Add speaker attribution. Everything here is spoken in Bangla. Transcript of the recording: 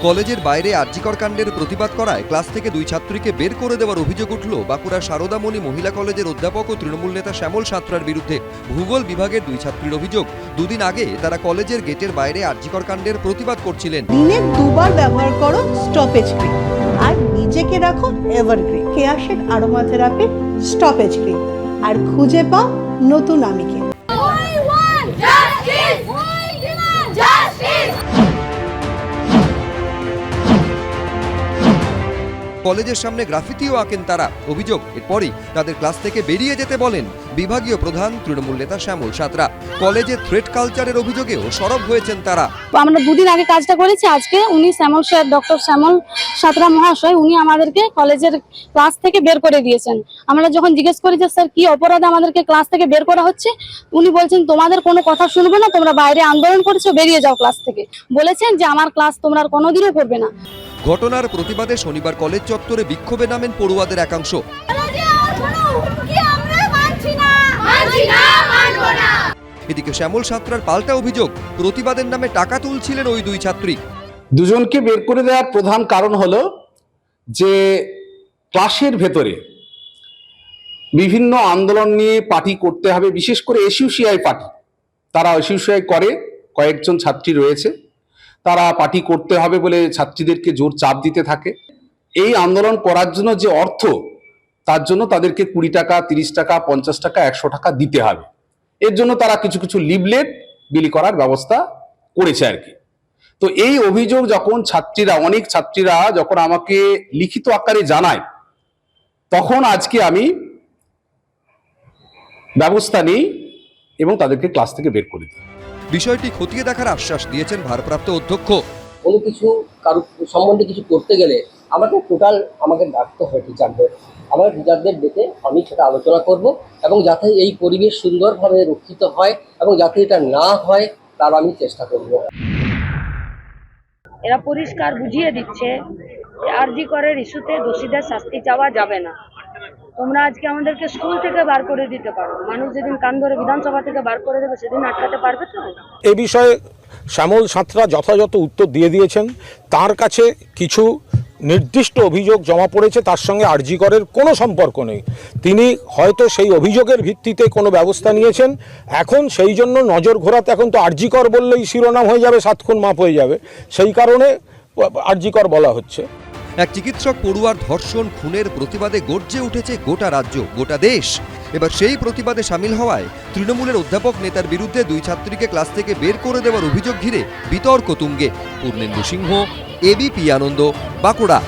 Speaker 1: কলেজের বাইরে আরজিকর কাণ্ডের প্রতিবাদ করায় ক্লাস থেকে দুই ছাত্রীকে বের করে দেওয়ার অভিযোগ উঠল বাঁকুড়ার সারদামণি মহিলা কলেজের অধ্যাপক ও তৃণমূল নেতা শ্যামল সাঁতরার বিরুদ্ধে। ভূগোল বিভাগের দুই ছাত্রীর অভিযোগ, দুদিন আগে তারা কলেজের গেটের বাইরে আরজিকর কাণ্ডের প্রতিবাদ করছিলেন।
Speaker 2: দিনে দুবার ব্যবহার করো স্টপেজ ক্রিম আর নিজেকে রাখো এভারগ্রিন কেয়াশেড আরোমা থেরাপি স্টপেজ ক্রিম আর খুঁজে পাও নতুন আমিকে।
Speaker 1: কলেজের সামনে গ্রাফিতিও আঁকেন তারা। অভিযোগ, এরপরই তাদের ক্লাস থেকে বেরিয়ে যেতে বলেন বিভাগীয় প্রধান তৃণমূল নেতা শ্যামল সাঁতরা। কলেজে থ্রেট কালচারের অভিযোগেও সরব হয়েছেন তারা।
Speaker 3: আমরা দুদিন আগে কাজটা করেছি, আজকে উনি শ্যামল স্যার, ডক্টর শ্যামল সাঁতরা মহাশয়, উনি আমাদেরকে কলেজের ক্লাস থেকে বের করে দিয়েছেন। আমরা যখন জিজ্ঞেস করি যে স্যার কি অপরাধে আমাদেরকে ক্লাস থেকে বের করা হচ্ছে, উনি বলছেন তোমাদের কোনো কথা শুনবো না, তোমরা বাইরে আন্দোলন করেছো, বেরিয়ে যাও ক্লাস থেকে। বলেছেন যে আমার ক্লাস তোমরা কোনোদিনও করবে না।
Speaker 1: ঘটনার প্রতিবাদে শনিবার কলেজ চত্বরে বিক্ষোভে নামেন পড়ুয়াদের একাংশ। এদিকে শ্যামল সাঁতরার পাল্টা অভিযোগ, প্রতিবাদের নামে টাকা তুলছিলেন ওই দুই ছাত্রী।
Speaker 4: দুজনকে বের করে দেওয়ার প্রধান কারণ হলো যে ক্লাসের ভেতরে বিভিন্ন আন্দোলন নিয়ে পার্টি করতে হবে, বিশেষ করে এসইউসিআই পার্টি। তারা এসইউসিআই করে, কয়েকজন ছাত্রী রয়েছে, তারা পার্টি করতে হবে বলে ছাত্রীদেরকে জোর চাপ দিতে থাকে। এই আন্দোলন করার জন্য যে অর্থ, তার জন্য তাদেরকে 20 টাকা, 30 টাকা, 50 টাকা, 100 টাকা দিতে হবে। এর জন্য তারা কিছু কিছু লিফলেট বিলি করার ব্যবস্থা করেছে আর কি। তো এই অভিযোগ যখন অনেক ছাত্রীরা যখন আমাকে লিখিত আকারে জানায়, তখন আজকে আমি ব্যবস্থা নিই এবং তাদেরকে ক্লাস থেকে বের করে দিই।
Speaker 1: বিষয়টি খতিয়ে দেখার আশ্বাস দিয়েছেন ভারপ্রাপ্ত অধ্যক্ষ।
Speaker 5: কোনো কিছু কারো সম্বন্ধে কিছু করতে গেলে আমাকে ডাকতে হয় টিচারদের। আমার টিচারদের ডেকে আমি সেটা আলোচনা করব এবং যাতে এই পরিবেশ সুন্দরভাবে রক্ষিত হয় এবং যাতে এটা না হয় তার আমি চেষ্টা করব।
Speaker 3: এরা পরিষ্কার বুঝিয়ে দিচ্ছে আরজি করের ইস্যুতে দোষীদের শাস্তি চাওয়া যাবে না। তোমরা আজকে আমাদেরকে স্কুল থেকে বার করে দিতে পারো, মানুষ যেদিন কান ধরে বিধানসভা থেকে বার করে দেবে সেদিন আটকাতে পারবে তো?
Speaker 6: এ বিষয়ে শ্যামল সাঁতরা যথাযথ উত্তর দিয়ে দিয়েছেন। তার কাছে কিছু নির্দিষ্ট অভিযোগ জমা পড়েছে, তার সঙ্গে আরজি করের কোনো সম্পর্ক নেই। তিনি হয়তো সেই অভিযোগের ভিত্তিতে কোনো ব্যবস্থা নিয়েছেন। এখন সেই জন্য নজর ঘোরাতে, এখন তো আরজি কর বললেই শিরোনাম হয়ে যাবে, 7 খুন মাপ হয়ে যাবে, সেই কারণে আরজি কর বলা হচ্ছে।
Speaker 1: এক চিকিৎসক পড়ুয়ার ধর্ষণ খুনের প্রতিবাদে গর্জে উঠেছে গোটা রাজ্য, গোটা দেশ। এবার সেই প্রতিবাদে সামিল হওয়ায় তৃণমূলের অধ্যাপক নেতার বিরুদ্ধে দুই ছাত্রীকে ক্লাস থেকে বের করে দেওয়ার অভিযোগ ঘিরে বিতর্ক তুঙ্গে। পূর্ণেন্দু সিংহ, এবিপি আনন্দ, বাঁকুড়া।